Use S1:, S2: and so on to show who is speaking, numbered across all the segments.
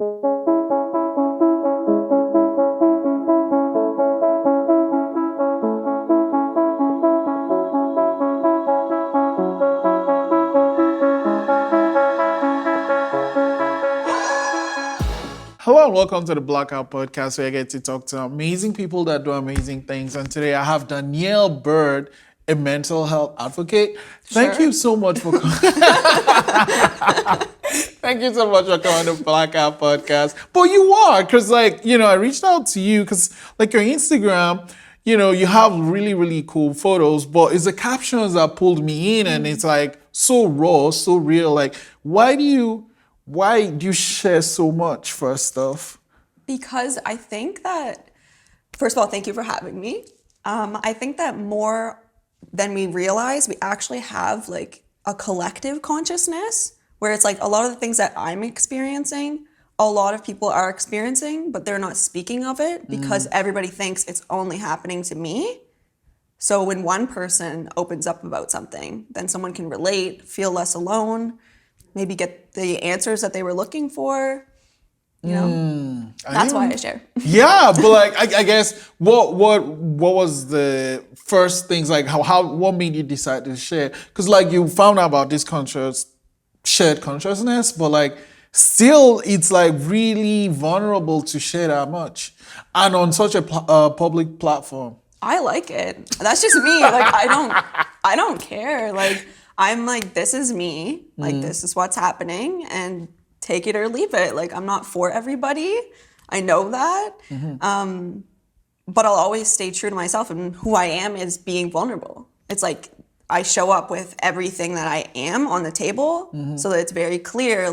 S1: Hello and welcome to the Blackout podcast, where I get to talk to amazing people that do amazing things. And today I have Danielle Bird, a mental health advocate. Thank you so much for coming. Thank you so much for coming to the Blackout podcast. But you are, because I reached out to you because your Instagram, you have really, really cool photos, but it's the captions that pulled me in, and it's so raw, so real. Why do you share so much first off?
S2: Because I think that, first of all, thank you for having me. I think that more than we realize, we actually have a collective consciousness where it's a lot of the things that I'm experiencing, a lot of people are experiencing, but they're not speaking of it because everybody thinks it's only happening to me. So when one person opens up about something, then someone can relate, feel less alone, maybe get the answers that they were looking for. That's why I share.
S1: Yeah, but I guess what was the first things what made you decide to share? Because you found out about this shared consciousness, but still it's really vulnerable to share that much and on such a public platform.
S2: I like it. That's just me. I don't care. I'm this is me. This is what's happening, and take it or leave it. I'm not for everybody. I know that. But I'll always stay true to myself, and who I am is being vulnerable. It's I show up with everything that I am on the table, so that it's very clear,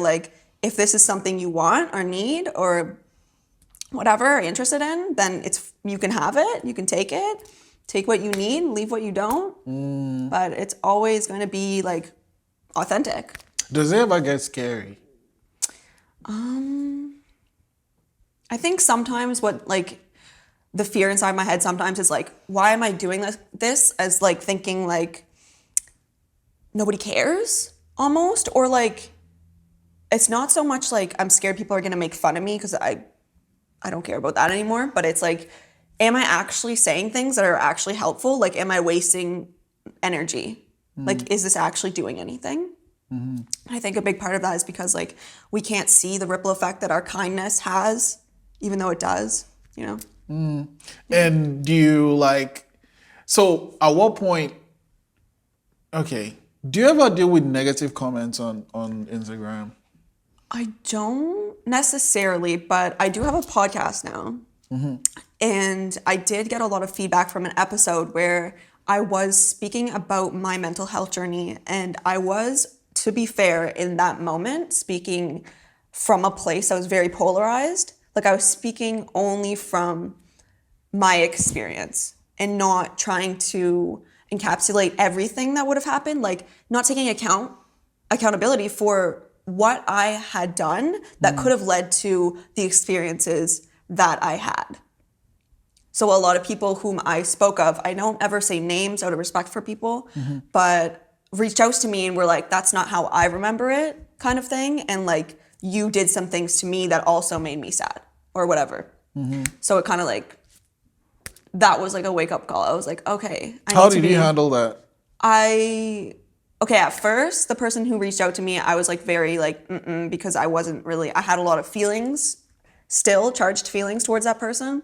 S2: if this is something you want or need or whatever, or interested in, then you can have it, you can take it. Take what you need, leave what you don't. But it's always going to be authentic.
S1: Does it ever get scary?
S2: I think sometimes what the fear inside my head sometimes is why am I doing this as thinking nobody cares almost, or it's not so much I'm scared people are going to make fun of me because I don't care about that anymore, but it's am I actually saying things that are actually helpful? Am I wasting energy? Is this actually doing anything? I think a big part of that is because we can't see the ripple effect that our kindness has, even though it does,
S1: And do you so at what point, okay, do you ever deal with negative comments on Instagram?
S2: I don't necessarily, but I do have a podcast now. And I did get a lot of feedback from an episode where I was speaking about my mental health journey, and I was, to be fair, in that moment, speaking from a place that was very polarized. I was speaking only from my experience and not trying to encapsulate everything that would have happened, not taking accountability for what I had done that could have led to the experiences that I had. So a lot of people whom I spoke of, I don't ever say names out of respect for people, but reached out to me and were that's not how I remember it, kind of thing. And you did some things to me that also made me sad or whatever. So it kind of that was a wake up call. I was okay.
S1: How did you handle that?
S2: At first, the person who reached out to me, I was very because I wasn't really, I had a lot of feelings, still charged feelings towards that person.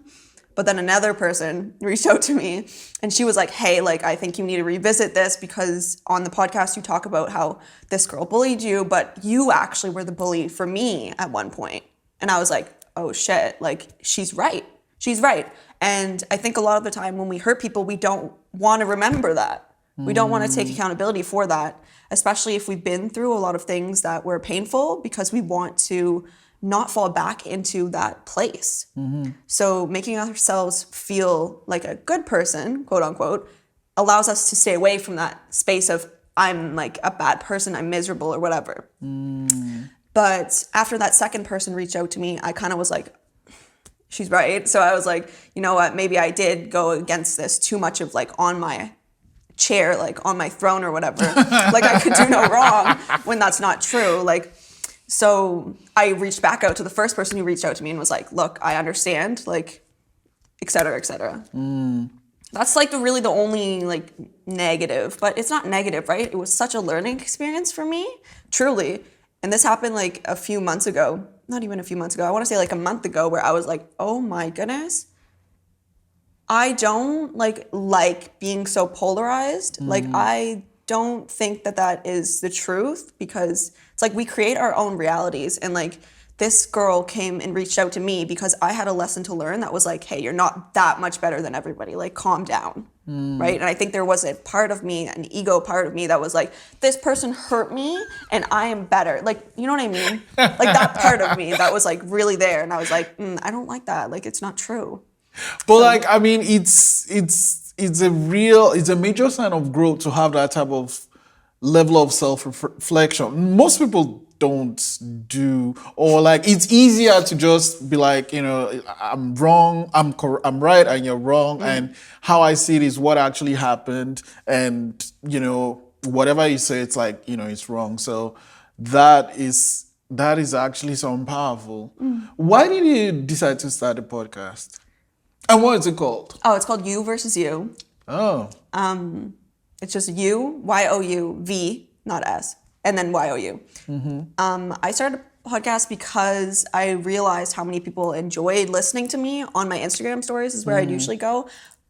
S2: But then another person reached out to me and she was hey, I think you need to revisit this because on the podcast you talk about how this girl bullied you, but you actually were the bully for me at one point. And I was oh shit, she's right. She's right. And I think a lot of the time when we hurt people, we don't want to remember that. We don't want to take accountability for that, especially if we've been through a lot of things that were painful, because we want to not fall back into that place. So making ourselves feel like a good person, quote unquote, allows us to stay away from that space of I'm a bad person, I'm miserable or whatever. But after that second person reached out to me, I kind of was she's right. So I was you know what, maybe I did go against this too much of on my chair, on my throne or whatever. I could do no wrong when that's not true. So I reached back out to the first person who reached out to me and was like, look, I understand, like, et cetera, et cetera. That's like really the only like negative, but it's not negative, right? It was such a learning experience for me, truly. And this happened like a few months ago, not even a few months ago. I want to say like a month ago, where I was like, oh my goodness, I don't like being so polarized. Like, I don't think that that is the truth, because it's like we create our own realities. And like, this girl came and reached out to me because I had a lesson to learn that was like, hey, you're not that much better than everybody. Like, calm down, right? And I think there was a part of me, an ego part of me, that was like, this person hurt me and I am better. Like, you know what I mean? Like, that part of me that was like really there. And I was like, I don't like that. Like, it's not true.
S1: But like, I mean, it's a major sign of growth to have that type of level of self-reflection. Most people don't do, or like, it's easier to just be like, you know, I'm wrong, I'm right, and you're wrong, and how I see it is what actually happened, and you know, whatever you say, it's like, you know, it's wrong. So that is actually something powerful. Why did you decide to start a podcast? And what is it called?
S2: Oh, it's called You versus You.
S1: Oh.
S2: It's just You, Y-O-U-V, not S, and then Y-O-U. I started a podcast because I realized how many people enjoyed listening to me on my Instagram stories, is where I'd usually go.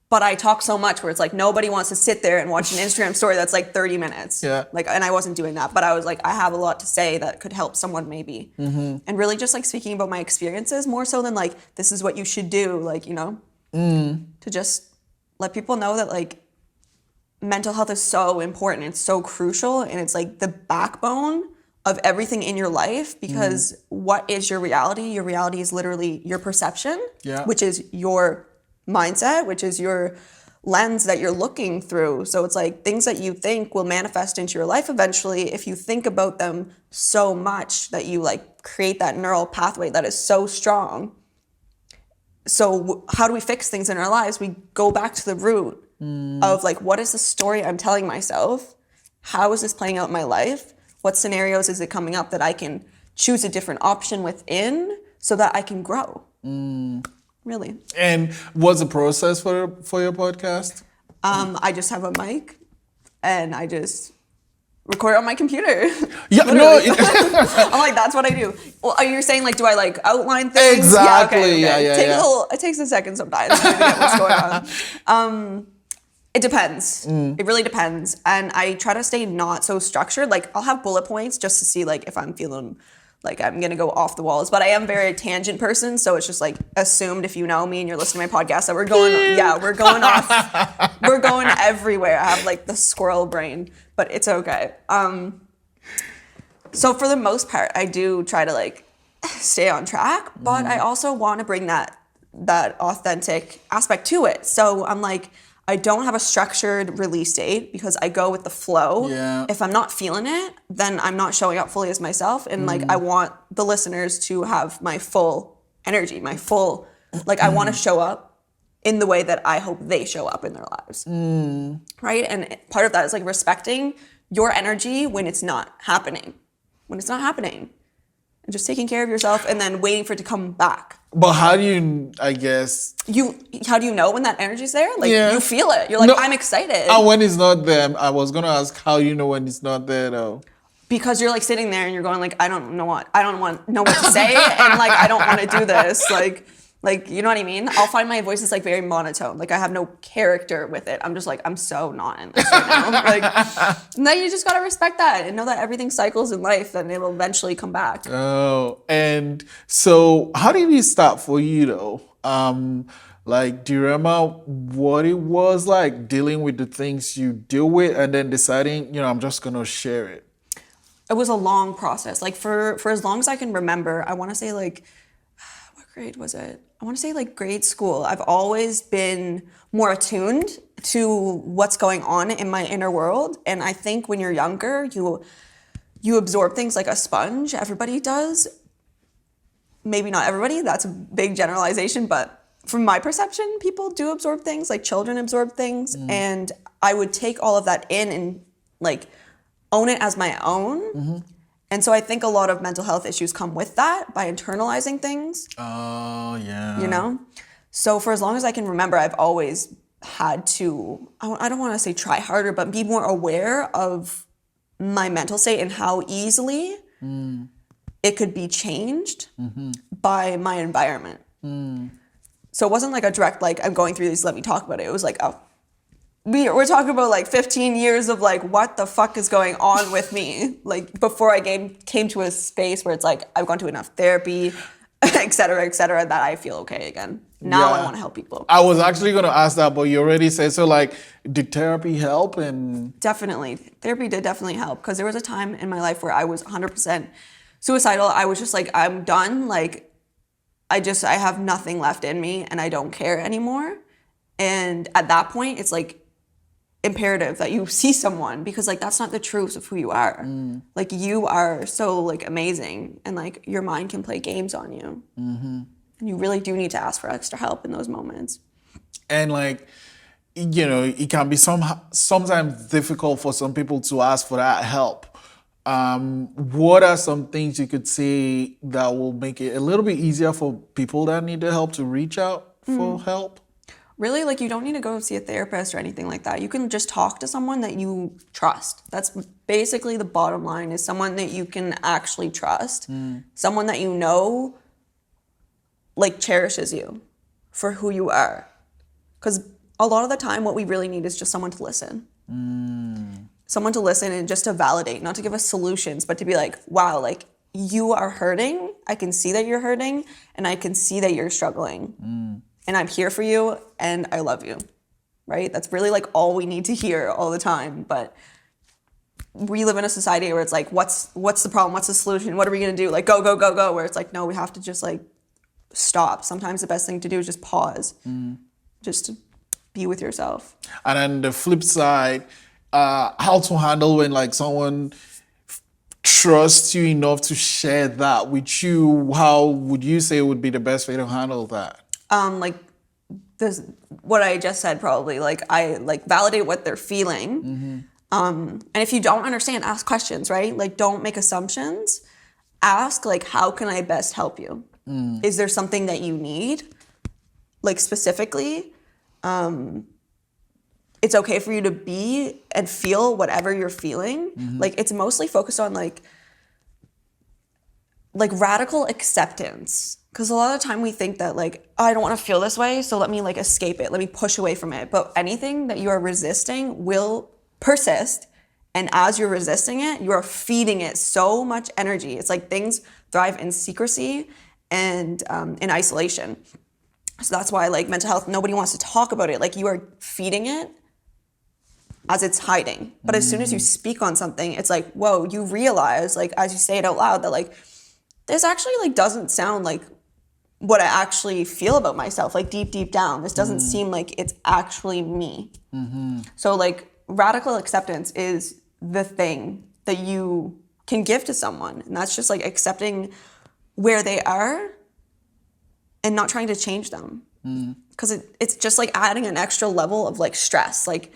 S2: But I talk so much where it's like nobody wants to sit there and watch an Instagram story that's like 30 minutes.
S1: Yeah.
S2: Like, and I wasn't doing that, but I was like, I have a lot to say that could help someone maybe. And really just like speaking about my experiences more so than like, this is what you should do, like, you know, to just let people know that like mental health is so important. It's so crucial. And it's like the backbone of everything in your life, because what is your reality? Your reality is literally your perception, which is your mindset, which is your lens that you're looking through. So it's like things that you think will manifest into your life eventually if you think about them so much that you like create that neural pathway that is so strong. So how do we fix things in our lives? We go back to the root of like, what is the story I'm telling myself? How is this playing out in my life? What scenarios is it coming up that I can choose a different option within so that I can grow? Really.
S1: And what's the process for your podcast?
S2: I just have a mic and I just record on my computer.
S1: Yeah, no.
S2: I'm like, that's what I do. Well, are you saying like, do I like outline things?
S1: Exactly.
S2: Yeah, okay.
S1: Yeah.
S2: It takes a second sometimes to get what's going on. It depends. It really depends. And I try to stay not so structured. Like, I'll have bullet points just to see like if I'm feeling like I'm gonna go off the walls. But I am very a tangent person, so it's just like assumed if you know me and you're listening to my podcast that we're going off. We're going everywhere. I have like the squirrel brain, but it's okay. So for the most part, I do try to like stay on track, but I also want to bring that authentic aspect to it. So I'm like, I don't have a structured release date because I go with the flow.
S1: Yeah.
S2: If I'm not feeling it, then I'm not showing up fully as myself. And like, I want the listeners to have my full energy, my full, like I want to show up in the way that I hope they show up in their lives. Right? And part of that is like respecting your energy when it's not happening. And just taking care of yourself and then waiting for it to come back.
S1: But how do you, I guess...
S2: How do you know when that energy's there? Like, you feel it. You're like, I'm excited.
S1: And when it's not there, I was going to ask how you know when it's not there, though.
S2: Because you're, like, sitting there and you're going, like, I don't know what to say, and, like, I don't want to do this. Like, you know what I mean? I'll find my voice is, like, very monotone. Like, I have no character with it. I'm just like, I'm so not in this right now. Like, and then you just got to respect that and know that everything cycles in life and it'll eventually come back.
S1: Oh, and so how did it start for you, though? Like, do you remember what it was like dealing with the things you deal with and then deciding, you know, I'm just going to share it?
S2: It was a long process. Like, for as long as I can remember, I want to say, like, what grade was it? I want to say like grade school. I've always been more attuned to what's going on in my inner world. And I think when you're younger, you absorb things like a sponge. Everybody does. Maybe not everybody. That's a big generalization. But from my perception, people do absorb things, like children absorb things. And I would take all of that in and like own it as my own. And so I think a lot of mental health issues come with that by internalizing things.
S1: Oh, yeah.
S2: You know? So for as long as I can remember, I've always had to, I don't want to say try harder, but be more aware of my mental state and how easily it could be changed by my environment. So it wasn't like a direct, like, I'm going through this, let me talk about it. It was like, oh, we're talking about like 15 years of like, what the fuck is going on with me? Like before I came to a space where it's like, I've gone to enough therapy, et cetera, that I feel okay again. Now I want to help people.
S1: I was actually going to ask that, but you already said, so like, did therapy help? And
S2: Definitely. Therapy did definitely help, because there was a time in my life where I was 100% suicidal. I was just like, I'm done. Like, I have nothing left in me and I don't care anymore. And at that point, it's like imperative that you see someone, because like that's not the truth of who you are. Like you are so like amazing, and like your mind can play games on you. And you really do need to ask for extra help in those moments.
S1: And like, you know, it can be sometimes difficult for some people to ask for that help. What are some things you could say that will make it a little bit easier for people that need the help to reach out for help?
S2: Really, like, you don't need to go see a therapist or anything like that. You can just talk to someone that you trust. That's basically the bottom line, is someone that you can actually trust. Someone that you know, like, cherishes you for who you are. Because a lot of the time, what we really need is just someone to listen. Someone to listen and just to validate, not to give us solutions, but to be like, wow, like, you are hurting. I can see that you're hurting, and I can see that you're struggling. And I'm here for you, and I love you, right? That's really like all we need to hear all the time. But we live in a society where it's like, what's the problem? What's the solution? What are we gonna do? Like, go, go, go, go. Where it's like, no, we have to just like stop. Sometimes the best thing to do is just pause, just to be with yourself.
S1: And then the flip side, how to handle when like someone trusts you enough to share that with you. How would you say would be the best way to handle that?
S2: Like this, what I just said, probably, like, I like validate what they're feeling. And if you don't understand, ask questions, right? Like, don't make assumptions. Ask, like, how can I best help you? Is there something that you need? Like, specifically, it's okay for you to be and feel whatever you're feeling. Like, it's mostly focused on like radical acceptance. Because a lot of the time we think that like, oh, I don't want to feel this way, so let me like escape it. Let me push away from it. But anything that you are resisting will persist. And as you're resisting it, you are feeding it so much energy. It's like things thrive in secrecy and in isolation. So that's why like mental health, nobody wants to talk about it. Like, you are feeding it as it's hiding. But as soon as you speak on something, it's like, whoa, you realize, like, as you say it out loud, that like, this actually like doesn't sound like what I actually feel about myself, like deep down. This doesn't seem like it's actually me. So like, radical acceptance is the thing that you can give to someone. And that's just like accepting where they are and not trying to change them. Because it's just like adding an extra level of like stress. Like,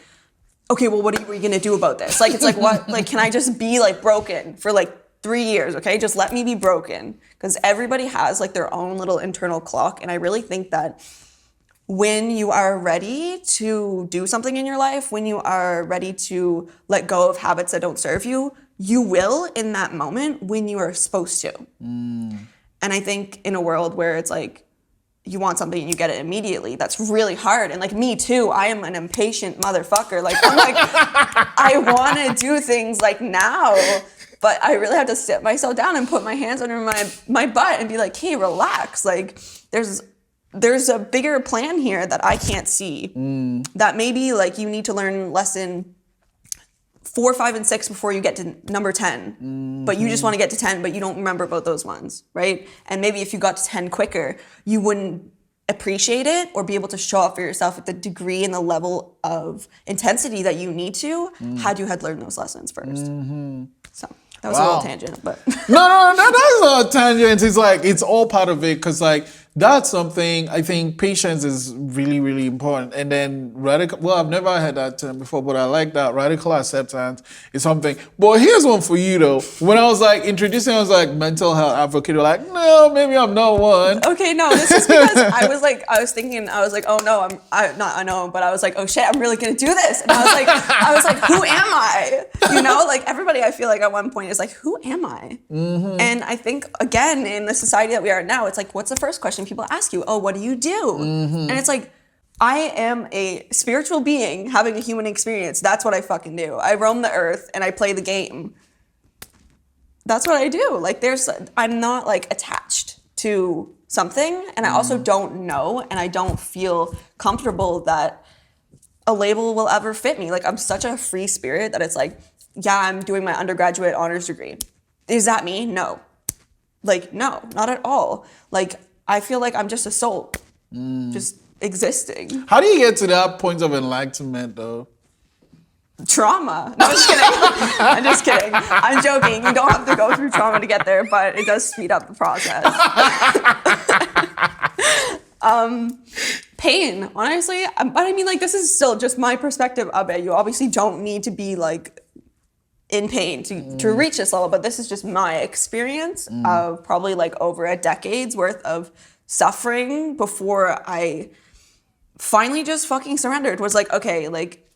S2: okay, well, what are we gonna do about this? Like, it's like, what, like, can I just be like broken for like 3 years, okay? Just let me be broken. Because everybody has like their own little internal clock. And I really think that when you are ready to do something in your life, when you are ready to let go of habits that don't serve you, you will in that moment when you are supposed to. And I think in a world where it's like, you want something and you get it immediately, that's really hard. And like, me too, I am an impatient motherfucker. Like, I'm like, I want to do things like now. But I really have to sit myself down and put my hands under my butt and be like, hey, relax. Like, there's a bigger plan here that I can't see. That maybe like you need to learn lesson 4, 5, and 6 before you get to number 10. But you just want to get to 10, but you don't remember about those ones, right? And maybe if you got to 10 quicker, you wouldn't appreciate it or be able to show up for yourself at the degree and the level of intensity that you need to had you had learned those lessons first. So that was a little tangent, but
S1: No, that's not a tangent. It's like, it's all part of it. Because like, that's something I think patience is really, really important. And then I've never heard that term before, but I like that. Radical acceptance is something. But here's one for you though. When I was like introducing, I was like mental health advocate. You're like, no, maybe I'm not one.
S2: Okay, no, this is because I was like, oh no, but I was like, oh shit, I'm really gonna do this. And I was like, who am I? You know, like everybody I feel like at one point is like, who am I? Mm-hmm. And I think again, in the society that we are now, it's like, what's the first question people ask you? Oh, what do you do? Mm-hmm. And it's like, I am a spiritual being having a human experience. That's what I fucking do. I roam the earth and I play the game. That's what I do. Like I'm not like attached to something, and I also don't know, and I don't feel comfortable that a label will ever fit me. Like I'm such a free spirit that it's like, yeah, I'm doing my undergraduate honors degree. Is that me? No. Like, no, not at all. Like, I feel like I'm just a soul, just existing.
S1: How do you get to that point of enlightenment, though?
S2: Trauma. No, I'm just kidding. I'm just kidding. I'm joking. You don't have to go through trauma to get there, but it does speed up the process. Pain, honestly. But I mean, like, this is still just my perspective of it. You obviously don't need to be, like, in pain to reach this level, but this is just my experience of probably like over a decade's worth of suffering before I finally just fucking surrendered. Was like, okay, like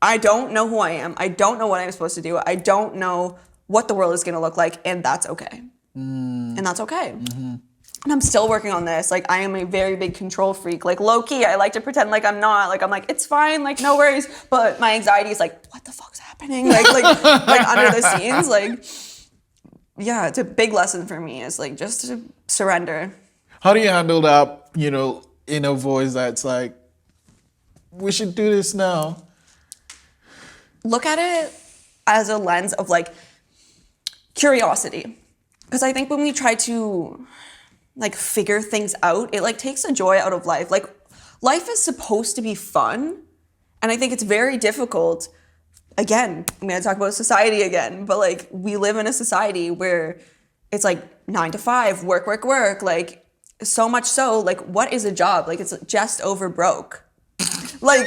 S2: I don't know who I am. I don't know what I'm supposed to do. I don't know what the world is going to look like, and that's okay. And that's okay. Mm-hmm. And I'm still working on this. Like, I am a very big control freak. Like, low-key, I like to pretend like I'm not. Like, I'm like, it's fine. Like, no worries. But my anxiety is like, what the fuck's happening? Like under the scenes. Like, yeah, it's a big lesson for me is, like, just to surrender.
S1: How do you handle that, inner voice that's like, we should do this now?
S2: Look at it as a lens of, like, curiosity. Because I think when we try to like figure things out, it like takes the joy out of life. Like life is supposed to be fun. And I think it's very difficult. Again, I'm going to talk about society again, but like we live in a society where it's like 9 to 5, work, like so much so, like what is a job? Like it's just over broke. Like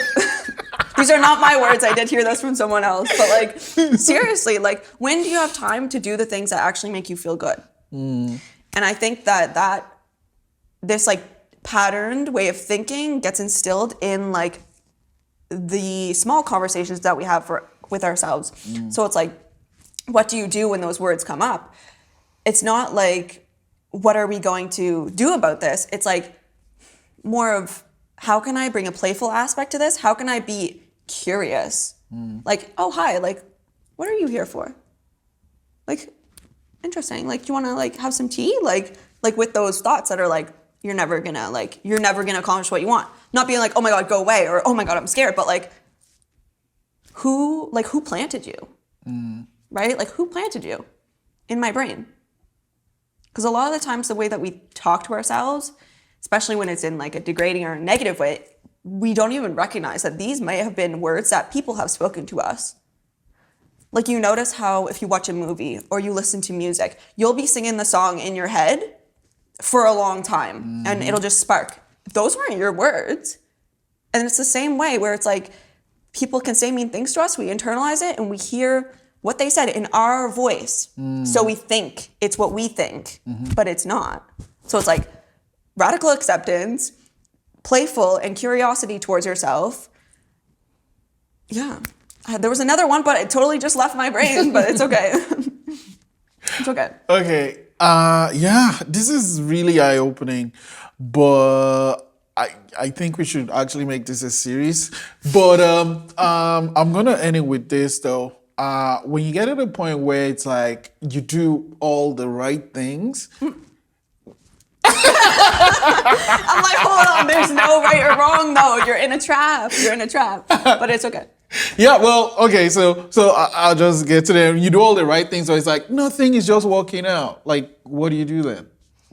S2: these are not my words. I did hear this from someone else, but like seriously, like when do you have time to do the things that actually make you feel good? And I think that this like patterned way of thinking gets instilled in like the small conversations that we have with ourselves. So it's like, what do you do when those words come up? It's not like, what are we going to do about this? It's like more of, how can I bring a playful aspect to this? How can I be curious? Like, oh, hi, like, what are you here for? Like, interesting. Like, do you want to like have some tea? Like with those thoughts that are like, you're never gonna accomplish what you want. Not being like, oh my God, go away, or oh my God, I'm scared. But like, who planted you? Right? Like, who planted you in my brain? Because a lot of the times the way that we talk to ourselves, especially when it's in like a degrading or a negative way, we don't even recognize that these may have been words that people have spoken to us. Like you notice how if you watch a movie or you listen to music, you'll be singing the song in your head for a long time and it'll just spark. Those weren't your words. And it's the same way where it's like people can say mean things to us, we internalize it and we hear what they said in our voice. So we think it's what we think, but it's not. So it's like radical acceptance, playful and curiosity towards yourself. Yeah. There was another one, but it totally just left my brain, but it's okay. It's okay.
S1: Okay. Yeah, this is really eye-opening, but I think we should actually make this a series. But I'm going to end it with this, though. When you get to the point where it's like you do all the right things,
S2: I'm like, hold on, there's no right or wrong, though. You're in a trap. But it's okay.
S1: Yeah, well, okay, so I'll just get to them. You do all the right things, so it's like nothing is just working out. Like, what do you do then?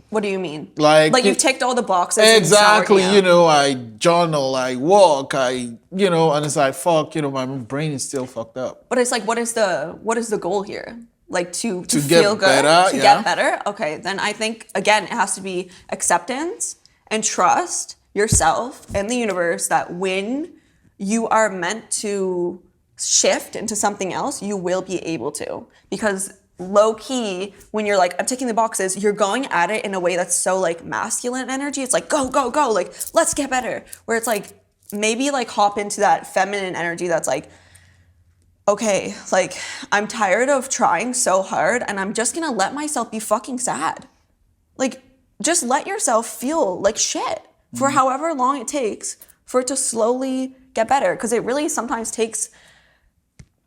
S2: What do you mean?
S1: Like
S2: you've ticked all the boxes.
S1: Exactly. I journal, I walk, and it's like, fuck, my brain is still fucked up.
S2: But it's like, what is the goal here? Like to
S1: get
S2: feel good,
S1: better,
S2: get better. Okay, then I think again it has to be acceptance and trust yourself and the universe that when you are meant to shift into something else, you will be able to. Because low key, when you're like, I'm ticking the boxes, you're going at it in a way that's so like masculine energy. It's like, go, go, go, like, let's get better. Where it's like, maybe like hop into that feminine energy that's like, okay, like I'm tired of trying so hard and I'm just gonna let myself be fucking sad. Like, just let yourself feel like shit for however long it takes for it to slowly get better. Because it really sometimes takes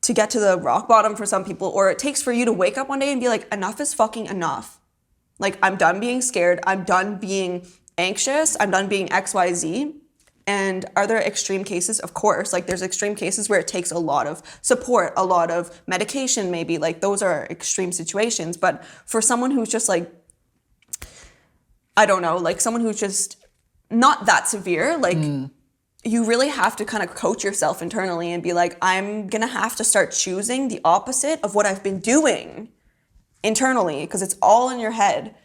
S2: to get to the rock bottom for some people, or it takes for you to wake up one day and be like, enough is fucking enough. Like, I'm done being scared. I'm done being anxious. I'm done being XYZ. And are there extreme cases? Of course. Like, there's extreme cases where it takes a lot of support, a lot of medication maybe. Like, those are extreme situations. But for someone who's just like, I don't know, like someone who's just not that severe, like you really have to kind of coach yourself internally and be like, I'm going to have to start choosing the opposite of what I've been doing internally, because it's all in your head.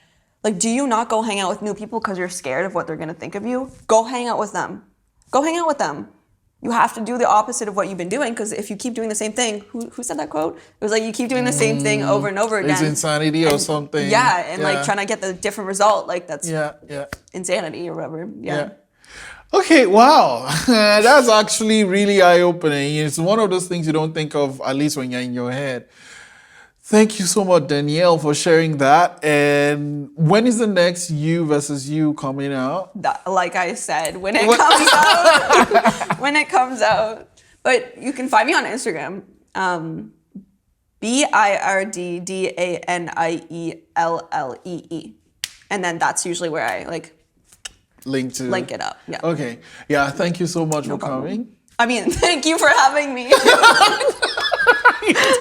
S2: Like, do you not go hang out with new people because you're scared of what they're going to think of you? Go hang out with them. Go hang out with them. You have to do the opposite of what you've been doing, because if you keep doing the same thing, who said that quote? It was like, you keep doing the same thing over and over again.
S1: It's insanity or something.
S2: Yeah, and like trying to get the different result, like that's insanity or whatever. Yeah.
S1: Okay, wow. That's actually really eye-opening. It's one of those things you don't think of, at least when you're in your head. Thank you so much, Danielle, for sharing that. And when is the next You versus You coming out?
S2: Like I said, when it comes out. When it comes out. But you can find me on Instagram. BIRDDANIELLEE. And then that's usually where I like link it up. Yeah.
S1: Okay. Yeah, thank you so much for coming.
S2: I mean, thank you for having me.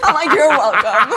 S2: I'm like, you're welcome.